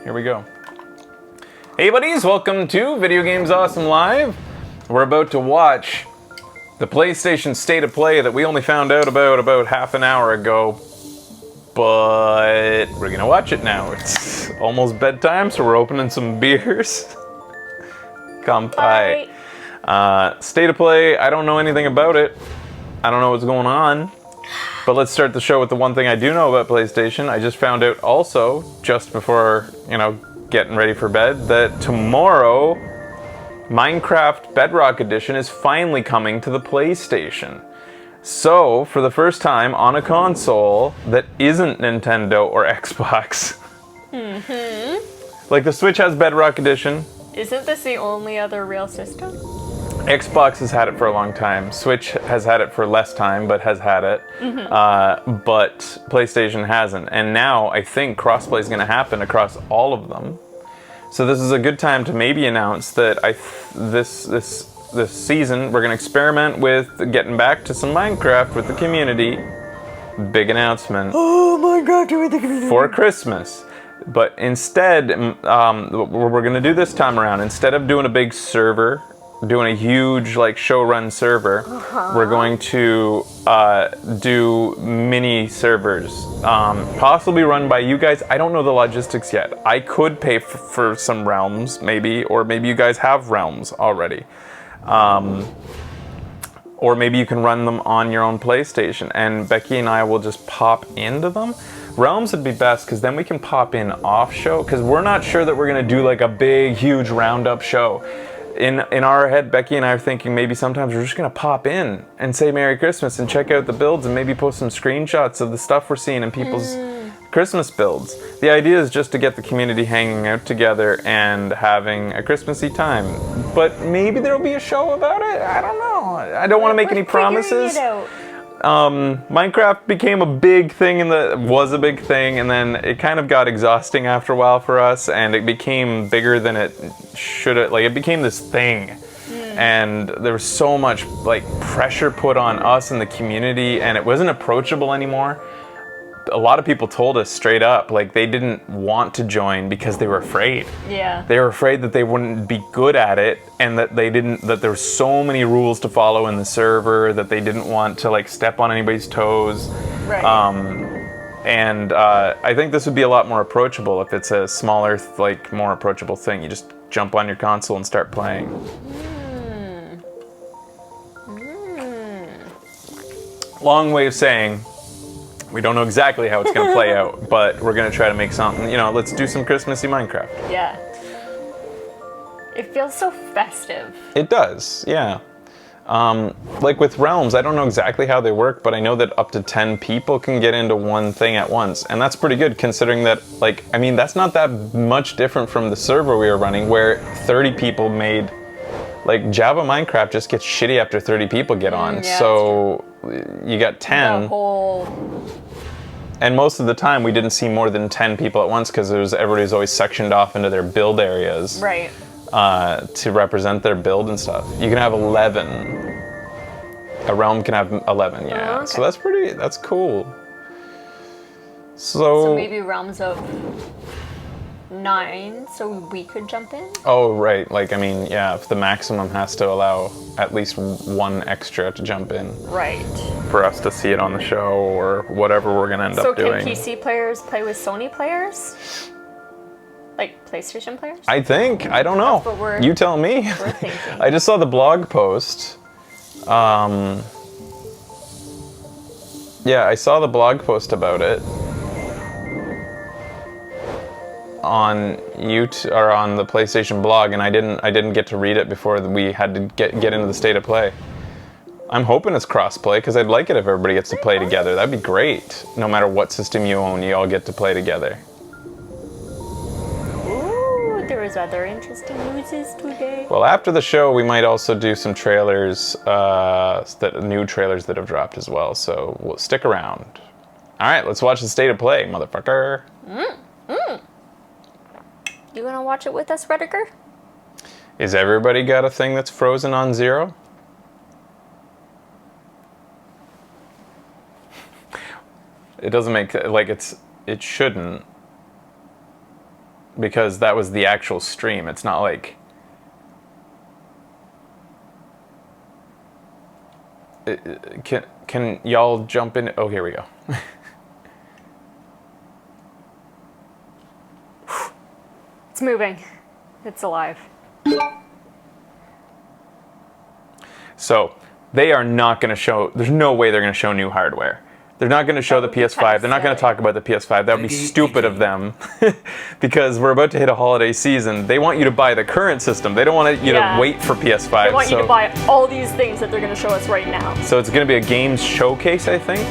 Here we go. Hey buddies, welcome to Video Games Awesome Live. We're about to watch the PlayStation State of Play that we only found out about half an hour ago. But we're gonna watch it now. It's almost bedtime, so we're opening some beers. Kampai. State of Play, I don't know anything about it. I don't know what's going on. But let's start the show with the one thing I do know about PlayStation. I just found out also, just before, getting ready for bed, that tomorrow, Minecraft Bedrock Edition is finally coming to the PlayStation. So, for the first time on a console that isn't Nintendo or Xbox. Like the Switch has Bedrock Edition. Isn't this the only other real system? Xbox has had it for a long time. Switch has had it for less time, but has had it. But PlayStation hasn't. And now I think crossplay is going to happen across all of them. So this is a good time to maybe announce that this season we're going to experiment with getting back to some Minecraft with the community. Big announcement. Oh, Minecraft with the community. For Christmas. But instead, what we're going to do this time around, instead of doing a big server, doing a huge show run server, we're going to do mini servers, possibly run by you guys. I don't know the logistics yet. I could pay for some realms maybe, or maybe you guys have realms already, or maybe you can run them on your own PlayStation and Becky and I will just pop into them. Realms would be best because then we can pop in off show, because we're not sure that we're going to do a big huge roundup show. In our head, Becky and I are thinking maybe sometimes we're just going to pop in and say Merry Christmas and check out the builds and maybe post some screenshots of the stuff we're seeing in people's Christmas builds. The idea is just to get the community hanging out together and having a Christmassy time. But maybe there'll be a show about it? I don't know. I don't want to make any promises. Minecraft became a big thing and then it kind of got exhausting after a while for us, and it became bigger than it should have. It became this thing, and there was so much pressure put on us and the community, and it wasn't approachable anymore. A lot of people told us straight up they didn't want to join because they were afraid. Yeah. They were afraid that they wouldn't be good at it, and that that there were so many rules to follow in the server that they didn't want to step on anybody's toes. Right. I think this would be a lot more approachable if it's a smaller, more approachable thing. You just jump on your console and start playing. Long way of saying, we don't know exactly how it's going to play out, but we're going to try to make something, let's do some Christmassy Minecraft. Yeah. It feels so festive. It does, yeah. With realms, I don't know exactly how they work, but I know that up to 10 people can get into one thing at once. And that's pretty good considering that, that's not that much different from the server we were running where 30 people made, Java Minecraft just gets shitty after 30 people get on. Yeah, so you got 10. The whole... And most of the time we didn't see more than 10 people at once because everybody's always sectioned off into their build areas. Right. To represent their build and stuff. You can have 11. A realm can have 11, yeah. Oh, okay. So that's cool. So maybe realms of 9, so we could jump in? Oh, right. If the maximum has to allow at least one extra to jump in. Right. For us to see it on the show or whatever we're going to end up doing. So can PC players play with Sony players? PlayStation players? I think. I don't know. That's what you tell me. We're thinking. I just saw the blog post. Yeah, I saw the blog post about it on YouTube or on the PlayStation blog, and I didn't get to read it before we had to get into the State of Play. I'm hoping it's cross-play because I'd like it if everybody gets to play together. That'd be great. No matter what system you own, you all get to play together. There was other interesting news today. Well, after the show, we might also do some trailers, new trailers that have dropped as well. So we'll stick around. All right, let's watch the State of Play, motherfucker. You gonna watch it with us, Rediger? Is everybody got a thing that's frozen on 0? It doesn't make it shouldn't. because that was the actual stream. It's not like... Can y'all jump in? Oh, here we go. It's moving. It's alive. So, they are not going to show... There's no way they're going to show new hardware. They're not going to show the PS5. They're not going to talk about the PS5. That would be stupid of them. Because we're about to hit a holiday season. They want you to buy the current system. They don't want you to wait for PS5. They want you to buy all these things that they're going to show us right now. So it's going to be a games showcase, I think.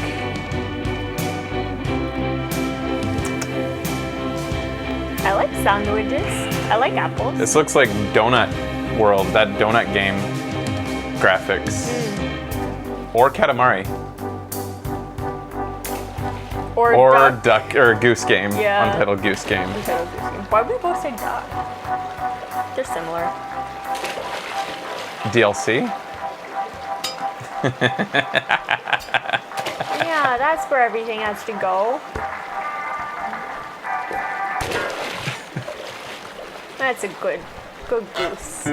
I like sandwiches. I like apples. This looks like Donut World, that Donut game graphics. Or Katamari. Or duck or Goose Game. Yeah. Untitled Goose Game. Untitled Goose Game. Why would we both say duck? They're similar. DLC? Yeah, that's where everything has to go. That's a good goose.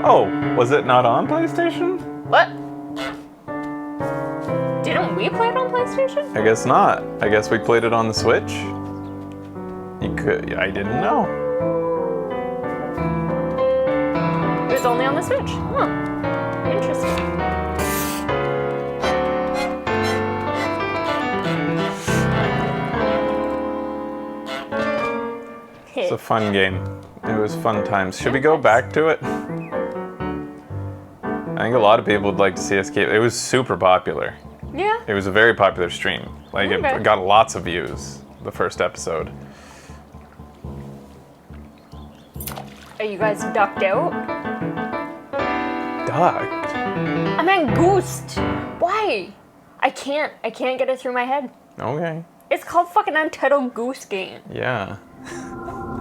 Oh, was it not on PlayStation? What? Didn't we play it on PlayStation? I guess not. I guess we played it on the Switch. You could. I didn't know. It was only on the Switch. Huh. Interesting. It's a fun game. It was fun times. Should we go back to it? I think a lot of people would like to see us keep. It was super popular. Yeah. It was a very popular stream. Like it got lots of views. The first episode. Are you guys ducked out? Ducked? I meant goosed. Why? I can't get it through my head. Okay. It's called fucking Untitled Goose Game. Yeah.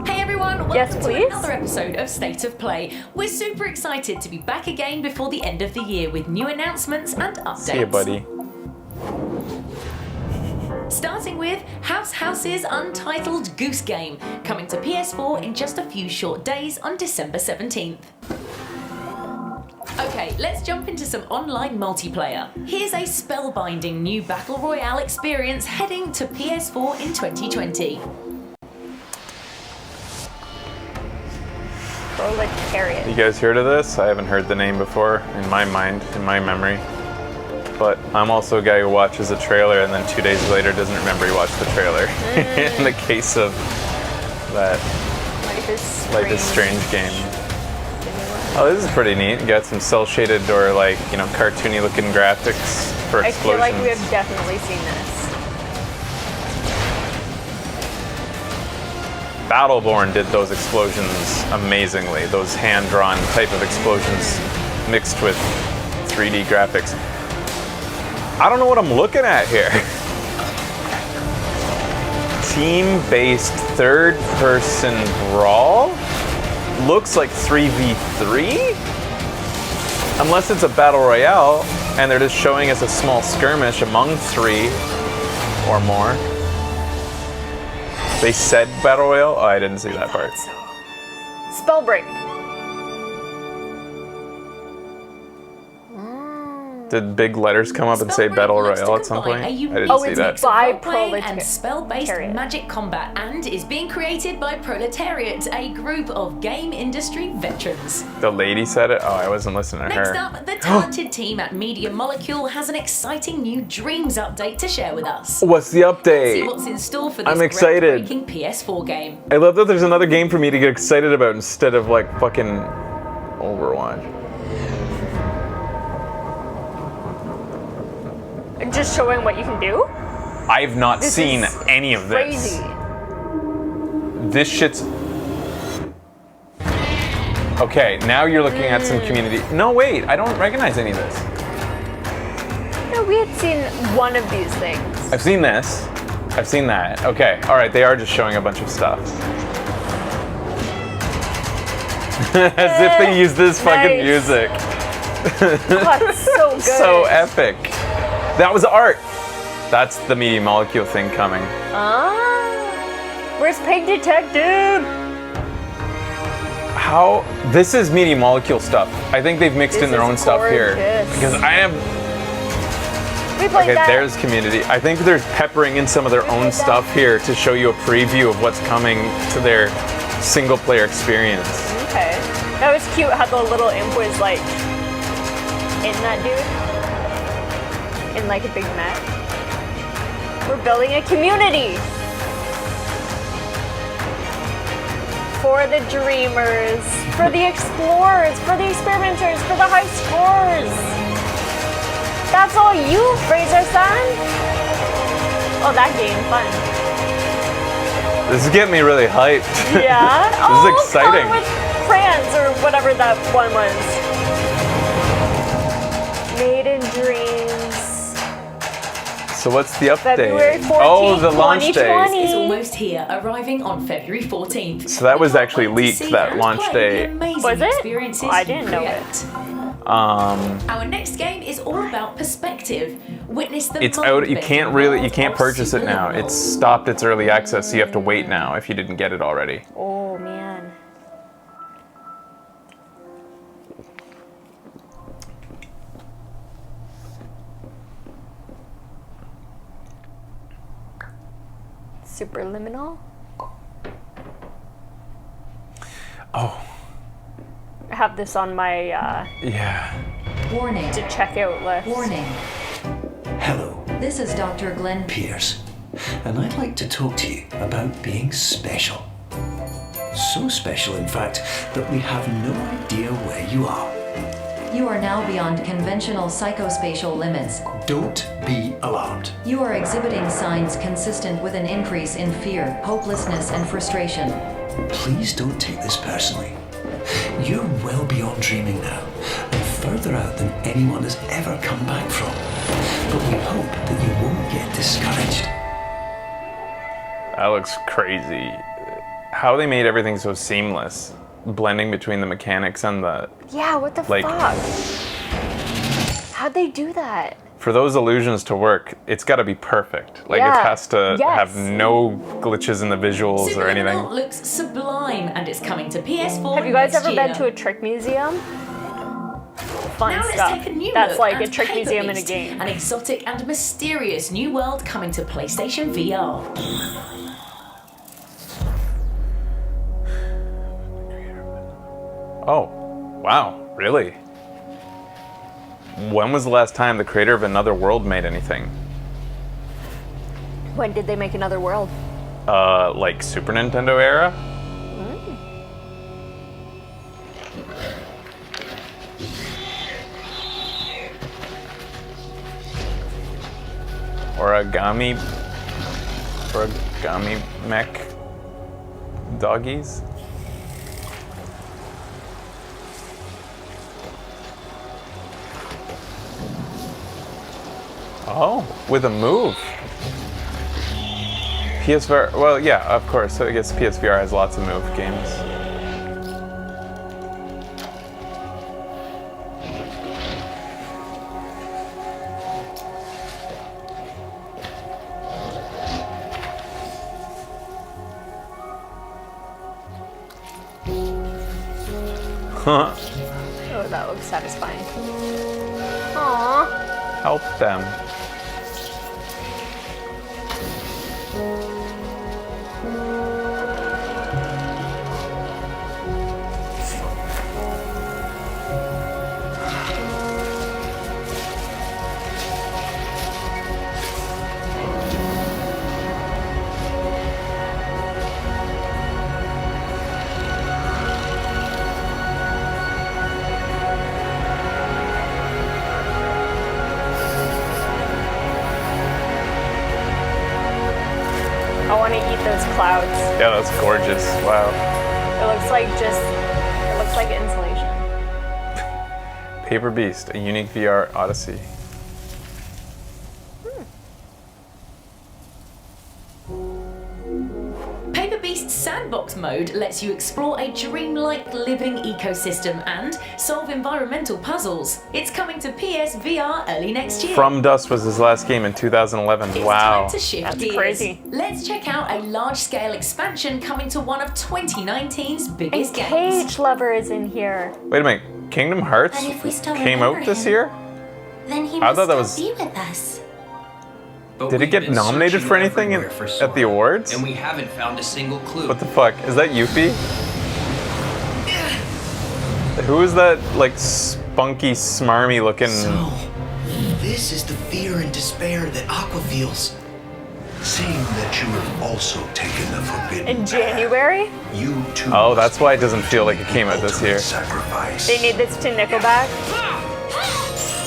Hey everyone, welcome Yes, to please. another episode of State of Play. We're super excited to be back again before the end of the year with new announcements and updates. See you, buddy. Starting with House's Untitled Goose Game, coming to PS4 in just a few short days on December 17th. Okay, let's jump into some online multiplayer. Here's a spellbinding new Battle Royale experience heading to PS4 in 2020. Proletariat. You guys heard of this? I haven't heard the name before in my mind, in my memory. But I'm also a guy who watches a trailer and then 2 days later doesn't remember he watched the trailer. In the case of that Life is Strange game. Oh, this is pretty neat. You got some cel-shaded or like, you know, cartoony looking graphics for explosions. I feel like we have definitely seen this. Battleborn did those explosions amazingly. Those hand-drawn type of explosions mixed with 3D graphics. I don't know what I'm looking at here. Team-based third-person brawl? Looks like 3v3? Unless it's a battle royale and they're just showing us a small skirmish among 3 or more. They said battle royale? Oh, I didn't see that part. Spellbreak. Did big letters come up and say battle royale at some point? I didn't see that. By and spell-based magic combat, and is being created by Proletariat, a group of game industry veterans. The lady said it? Oh, I wasn't listening to her. Next up, the talented team at Media Molecule has an exciting new Dreams update to share with us. What's the update? See what's in store for this I'm excited. groundbreaking PS4 game. I love that there's another game for me to get excited about instead of like fucking Overwatch. Just showing what you can do? I've not seen any of this. Crazy. This shit's... Okay, now you're looking at some community... No, wait, I don't recognize any of this. No, we had seen one of these things. I've seen this. I've seen that. Okay, alright, they are just showing a bunch of stuff. As if they use this fucking music. Oh, that's so good. So epic. That was art. That's the media molecule thing coming. Where's Pig Detective? How? This is media molecule stuff. I think they've mixed This in their is own stuff here. gorgeous. Because I have. We played Okay, that. there's community. I think they're peppering in some of their own stuff here to show you a preview of what's coming to their single player experience. Okay. That was cute how the little imp was like in that dude. In like a big net. We're building a community. For the dreamers, for the explorers, for the experimenters, for the high scores. That's all you, Fraser-san. Oh, that game, fun. This is getting me really hyped. Yeah. This is exciting. Fun with France or whatever that one was. Maiden Dreams. So what's the update? February 14th, oh, the launch day. 2020. It's almost here, arriving on February 14th. So that was We can't actually wait to leaked, see that and launch play day. the amazing Was it? experiences I didn't you know create. Um, Our next game is all about perspective. Witness the it's out. You can't mind-bending world purchase it of now. Superliminal. It's stopped its early access, so you have to wait now if you didn't get it already. Oh man. Superliminal? Oh, I have this on my yeah. Warning. to check out list. Warning. Hello, This is Dr. Glenn Pierce, and I'd like to talk to you about being special. So special, in fact, that we have no idea where you are. You are now beyond conventional psychospatial limits. Don't be alarmed. You are exhibiting signs consistent with an increase in fear, hopelessness, and frustration. Please don't take this personally. You're well beyond dreaming now, and further out than anyone has ever come back from. But we hope that you won't get discouraged. That looks crazy. How they made everything so seamless, blending between the mechanics and the. Yeah, what the Like- fuck? How'd they do that? For those illusions to work, it's got to be perfect. Like Yeah. it has to Yes. have no glitches in the visuals or anything. Superliminal looks sublime, and it's coming to PS4 Have you guys next ever been year. to a trick museum? Fun Now stuff. let's take a new That's look like a at trick Paper museum in a Beast, game. An exotic and mysterious new world coming to PlayStation VR. Oh, wow, really? When was the last time the creator of Another World made anything? When did they make Another World? Like Super Nintendo era? Origami mech doggies? Oh, with a move. PSVR, well, yeah, of course. So I guess PSVR has lots of move games. Huh. Oh, that looks satisfying. Aww. Help them. I want to eat those clouds. Yeah, that's gorgeous. Wow. It looks like insulation. Paper Beast, a unique VR odyssey. Paper Beast Sandbox mode lets you explore a dreamlike living ecosystem and solve environmental puzzles. It's coming to PSVR early next year. From Dust was his last game in 2011. It's Wow. time to shift That's gears. crazy. Let's check out a large-scale expansion coming to one of 2019's biggest And games. Cage Lover is in here. Wait a minute. Kingdom Hearts And if we still came remember out this him, year? Then he I must thought that still was- be with us. But Did it we've get been nominated searching for anything everywhere for at Sora, the awards? And we haven't found a single clue. What the fuck? Is that Yuffie? Who is that, like, spunky, smarmy looking... So, this is the fear and despair that Aqua feels. Seeing that you have also taken the forbidden In path, January? you too Oh, must that's why it doesn't feel like it came out this ultimate year. Sacrifice. They need this to Nickelback.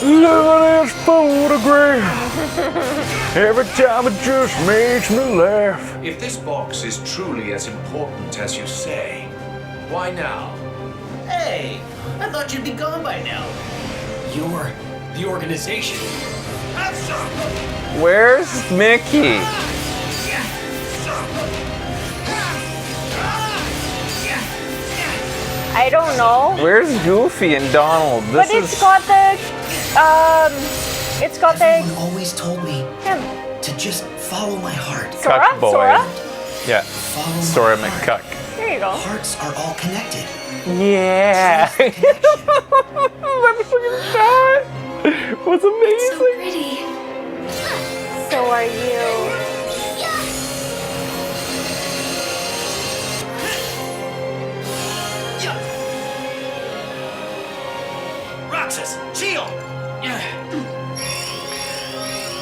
Look at this photograph. Every time it just makes me laugh. If this box is truly as important as you say, why now? Hey, I thought you'd be gone by now. You're the organization. Where's Mickey? I don't know. Where's Goofy and Donald? But it's got the Everyone always told me him. to just follow my heart. Sora? Cuck boy. Sora? Yeah, Follow Sora my heart. McCuck. There you go. Hearts are all connected. Yeah. Trust the connection. That fucking shot was So amazing. pretty. So are you. Roxas, shield!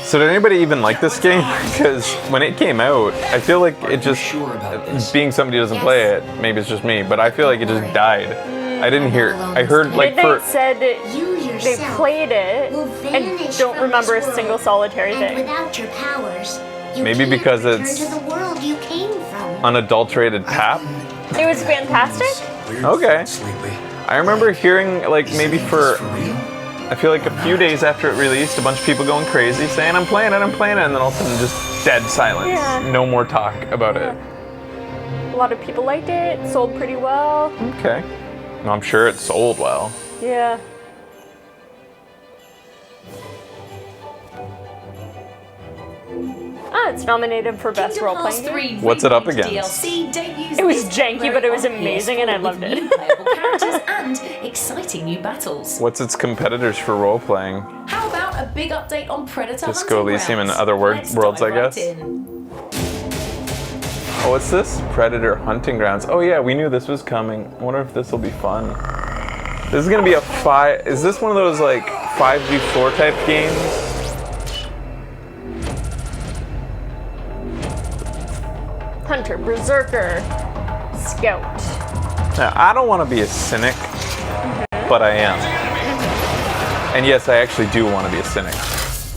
So did anybody even like this game? Because when it came out, I feel like it just, sure about this? being somebody who doesn't play it, maybe it's just me, but I feel like it just died. I didn't hear, I heard like Midnight for, said You they yourself played it will and vanish don't from remember a this single world. solitary And thing. without your powers, you Maybe can't because return it's to the world you came from. unadulterated pap. It was fantastic. Weird Okay. thoughts lately. I remember hearing like Is maybe any of for, this real? I feel like a few days after it released, a bunch of people going crazy saying I'm playing it, and then all of a sudden just dead silence. Yeah. No more talk about it. A lot of people liked it. Sold pretty well. Okay. No, I'm sure it sold well. Yeah. Ah, it's nominated for best Kingdom Hearts role-playing game. 3 What's it up Revamped against? DLC debuts It was this janky, February but it was on amazing and I PS4 loved with it. new playable characters and exciting new battles. What's its competitors for role playing? How about a big update on Predator Disco Hunting Elysium and Grounds? other Let's worlds, dive I guess. right in. Oh, what's this? Predator Hunting Grounds. Oh yeah, we knew this was coming. I wonder if this will be fun. This is gonna be a is this one of those like 5v4 type games? Hunter, Berserker, Scout. Now, I don't want to be a cynic, but I am. And yes, I actually do want to be a cynic.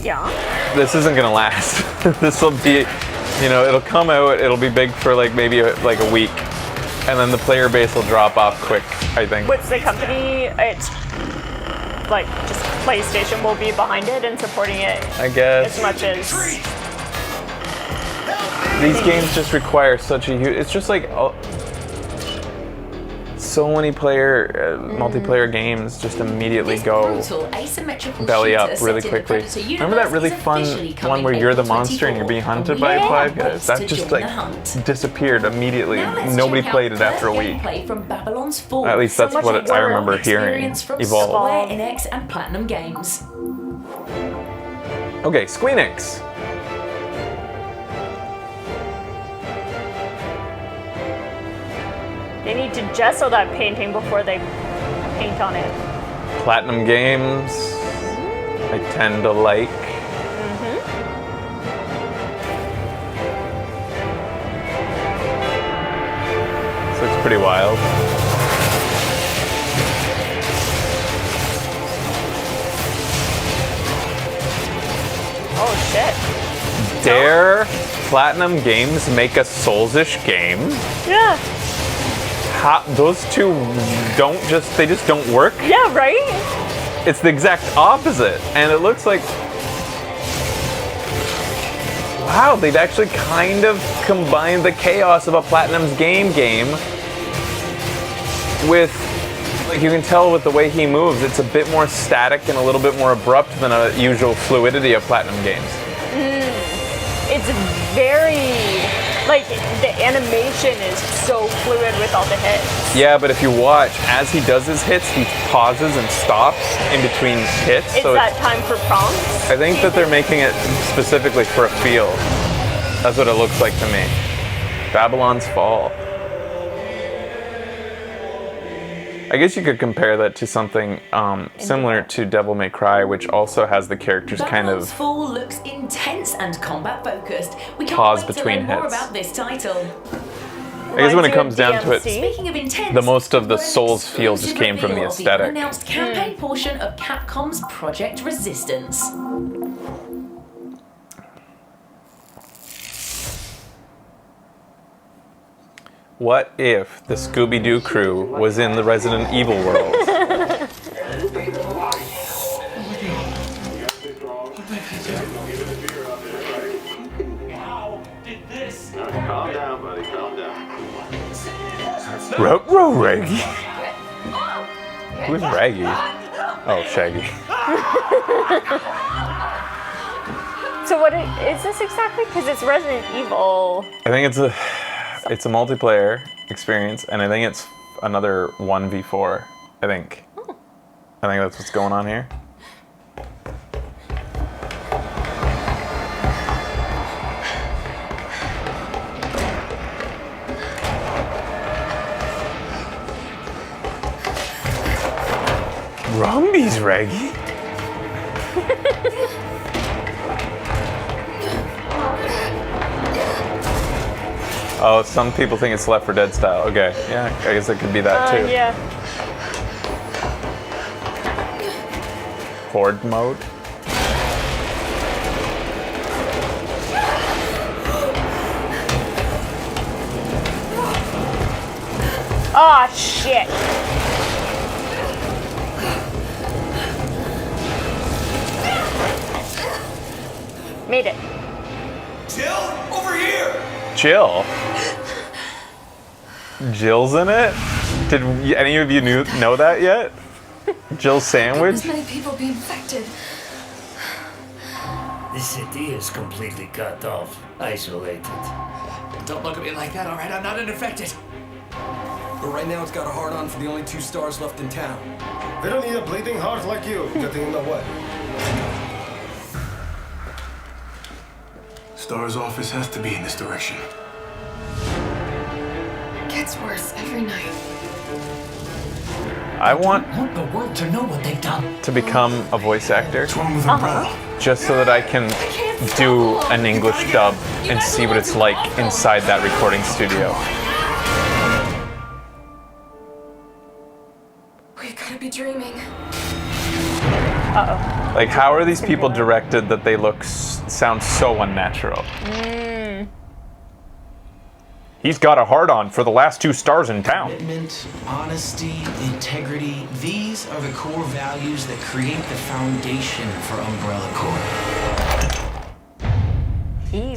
Yeah. This isn't gonna last. This will be, you know, it'll come out, it'll be big for like maybe like a week, and then the player base will drop off quick, I think. What's the company? It's like just PlayStation will be behind it and supporting it I guess. as much as. These games just require such a huge. It's just like so many multiplayer games just immediately This go brutal asymmetrical belly shooter up really set in the quickly. Predator Remember that universe really is fun officially one coming where you're the April monster and you're being 24, hunted and by we five can't guys? wait That to just join like the hunt. disappeared immediately. Now let's Nobody check played out it after a first week. gameplay from Babylon's Fall. At least that's much what I work. remember hearing. Experience from Evolve. Square Enix and Platinum Games. Okay, Squeenix. They need to gesso that painting before they paint on it. Platinum Games. I tend to like. This looks pretty wild. Oh shit. Dare Platinum Games make a Souls-ish game? Yeah. Those two they just don't work. Yeah, right? It's the exact opposite, and it looks like wow, they've actually kind of combined the chaos of a Platinum's game with, like, you can tell with the way he moves, it's a bit more static and a little bit more abrupt than a usual fluidity of Platinum games. It's very, like, the animation is so fluid with all the hits. Yeah, but if you watch, as he does his hits, he pauses and stops in between hits. Is that time for prompts? I think that they're making it specifically for a feel. That's what it looks like to me. Babylon's Fall. I guess you could compare that to something similar to Devil May Cry, which also has the characters kind Babylon's of Fall looks intense and combat focused. We can't pause wait to between learn more hits. about this title. I guess when it comes down to it, Speaking of intense, the most of the we're an Souls feel just came from the reveal of aesthetic. unannounced campaign portion of Capcom's Project Resistance. What if the Scooby-Doo crew was in the Resident Evil world? Calm down, buddy. Calm down. Ruh-roh, Raggy. Who's Raggy? Oh, Shaggy. So what is this exactly? Because it's Resident Evil. I think it's a multiplayer experience, and I think it's another 1v4. I think that's what's going on here. Rumbies, Reggie. Oh, some people think it's Left 4 Dead style. Okay, yeah, I guess it could be that too. Yeah. Horde mode. Oh shit. Made it. Jill, over here! Jill. Jill's in it? Did any of you know that yet? Jill Sandwich? Many people be infected. This city is completely cut off, isolated. Don't look at me like that, alright? I'm not infected. But right now it's got a hard-on for the only 2 stars left in town. They don't need a bleeding heart like you getting in the way. Star's office has to be in this direction. It gets worse every night. I want the world to know what they've done. to become a voice actor What's wrong with Umbrella? just so that I can do an English dub and see what it's like inside that recording studio. We've got to be dreaming. Uh-oh. Like, how are these people directed that they sound so unnatural? He's got a hard-on for the last 2 stars in town. Commitment, honesty, integrity, these are the core values that create the foundation for Umbrella Corp.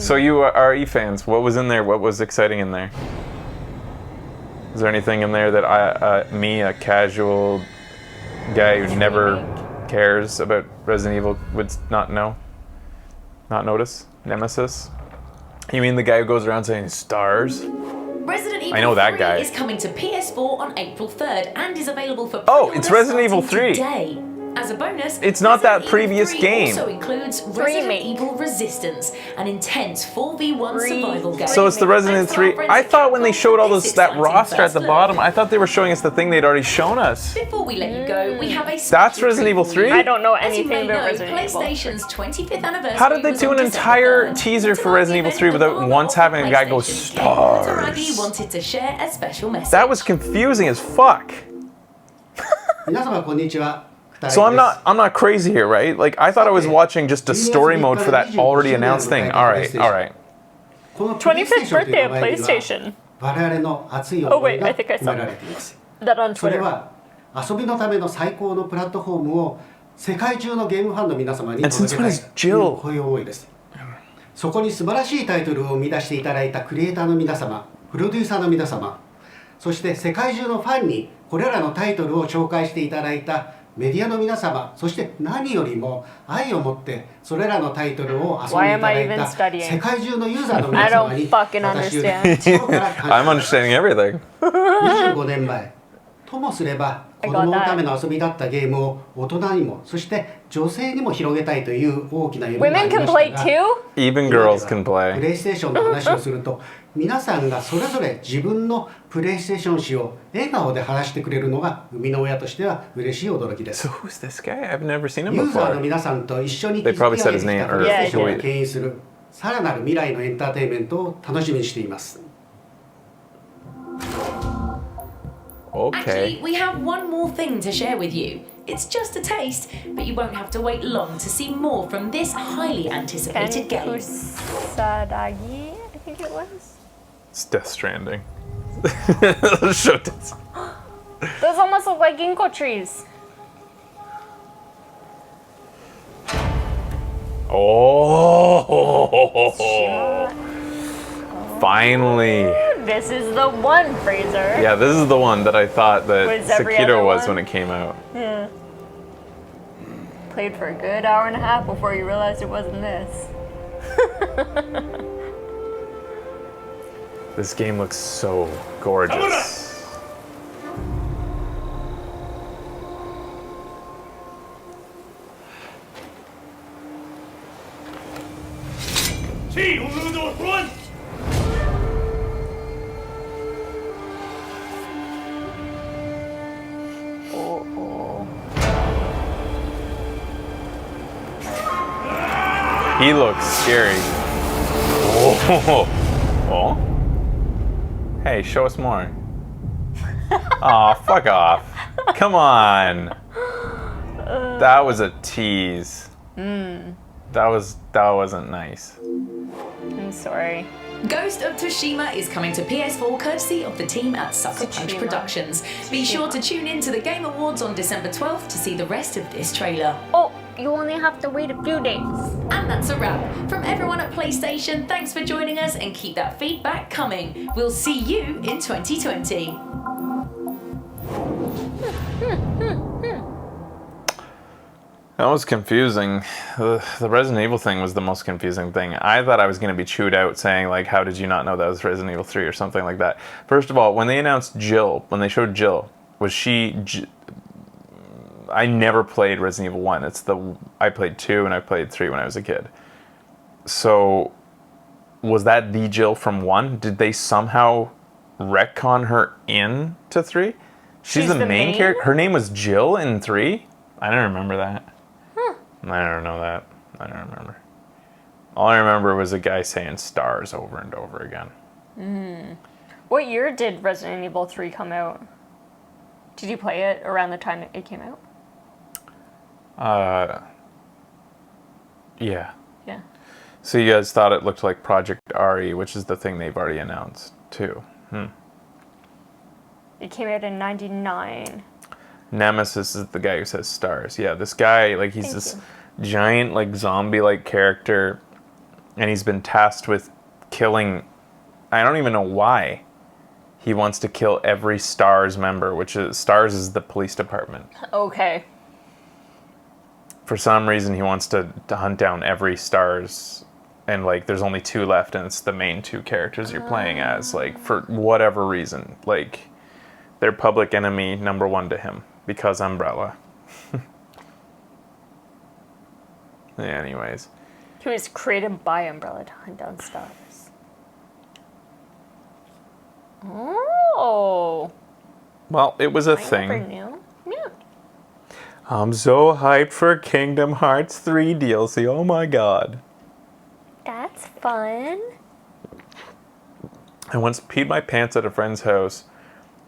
So you are RE fans. What was in there? What was exciting in there? Is there anything in there that me, a casual guy who never cares about Resident Evil, would not know? Not notice? Nemesis? You mean the guy who goes around saying stars? Resident Evil I know that 3 guy. is coming to PS4 on April 3rd and is available for Oh, it's pre-order Resident Evil starting 3. Today. As a bonus, It's not that Resident previous Evil 3 game. also includes Resident Remake. Evil Resistance, an intense 4v1 survival game. So it's the Resident 3. I thought when they showed all that roster at the bottom, I thought they were showing us the thing they'd already shown us. Before we let you go, we have a That's Resident Evil 3? I don't know As you may anything about know, Resident Evil. PlayStation's 25th anniversary. How did they was do on an December entire 3rd. teaser To for mark Resident the Evil event, 3 the without father once of having a guy go PlayStation's game, Taragi, stars? wanted to share a special message. That was confusing as fuck. So I'm not crazy here, right? Like, I thought I was watching just a story mode for that already announced thing. All right. 25th birthday of PlayStation. Oh wait, I think I saw that on Twitter. 遊びのための最高のプラットフォームを世界中のゲームファンの皆様に And since when is Jill? そこに素晴らしいタイトルを生み出していただいたクリエイターの皆様、プロデューサーの皆様、そして世界中のファンにこれらのタイトルを紹介していただいたメディアの皆様、そして何よりも愛を持ってそれらのタイトルを遊んでいただいた世界中のユーザーの皆様に私より心から感謝 I'm understanding everything. 25年前、ともすれば子供のための遊びだったゲームを大人にも、そして女性にも広げたいという大きな夢がありましたが、 Even girls can プ play. レイステーションの話をすると皆さんがそれぞれ自分のプレイステーション史を笑顔で話してくれるのが生みの親としては嬉しい驚きです。 So who's this guy? I've never seen him ユーザーの before. 皆さんと一緒に They 築き上 probably げ said て his き name たプレイステーション or を牽引するさらなる未来のエンターテインメントを楽しみにしています。 Okay. Actually, we have one more thing to share with you. It's just a taste, but you won't have to wait long to see more from this highly anticipated game. Kusadagi, I think it was. It's Death Stranding. Show this. Those almost look like ginkgo trees. Oh! Finally. This is the one, Fraser. Yeah, this is the one that I thought that Was every other Sekiro was one? when it came out. Yeah. Played for a good hour and a half before you realized it wasn't this. This game looks so gorgeous. Run! He looks scary. Oh. Oh. Hey, show us more. Aw, fuck off. Come on. That was a tease. That wasn't nice. I'm sorry. Ghost of Tsushima is coming to PS4 courtesy of the team at Sucker Punch Productions. Be sure to tune in to the Game Awards on December 12th to see the rest of this trailer. Oh, you only have to wait a few days. And that's a wrap. From everyone at PlayStation, thanks for joining us and keep that feedback coming. We'll see you in 2020. That was confusing. The Resident Evil thing was the most confusing thing. I thought I was going to be chewed out saying, like, how did you not know that was Resident Evil 3 or something like that. First of all, when they announced Jill, when they showed Jill, was she... I never played Resident Evil 1. I played 2 and I played 3 when I was a kid. So, was that the Jill from 1? Did they somehow retcon her into 3? She's the main character? Her name was Jill in 3? I don't remember that. I don't know that. I don't remember. All I remember was a guy saying stars over and over again. What year did Resident Evil 3 come out? Did you play it around the time it came out? Yeah. Yeah. So you guys thought it looked like Project RE, which is the thing they've already announced, too. It came out in 99. Nemesis is the guy who says stars. Yeah, this guy, like, he's this giant, like, zombie-like character, and he's been tasked with killing... I don't even know why. He wants to kill every STARS member, which is... STARS is the police department. Okay. For some reason, he wants to hunt down every STARS, and, like, there's only 2 left, and it's the main 2 characters you're playing as, like, for whatever reason. Like, they're public enemy number 1 to him. Because Umbrella. Anyways. He was created by Umbrella to hunt down stars. Oh. Well, it was a I thing. never knew. Yeah. I'm so hyped for Kingdom Hearts 3 DLC. Oh my god. That's fun. I once peed my pants at a friend's house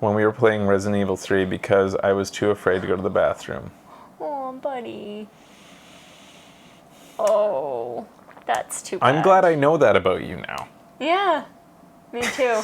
when we were playing Resident Evil 3 because I was too afraid to go to the bathroom. Oh, buddy. Oh, that's too bad. I'm glad I know that about you now. Yeah, me too.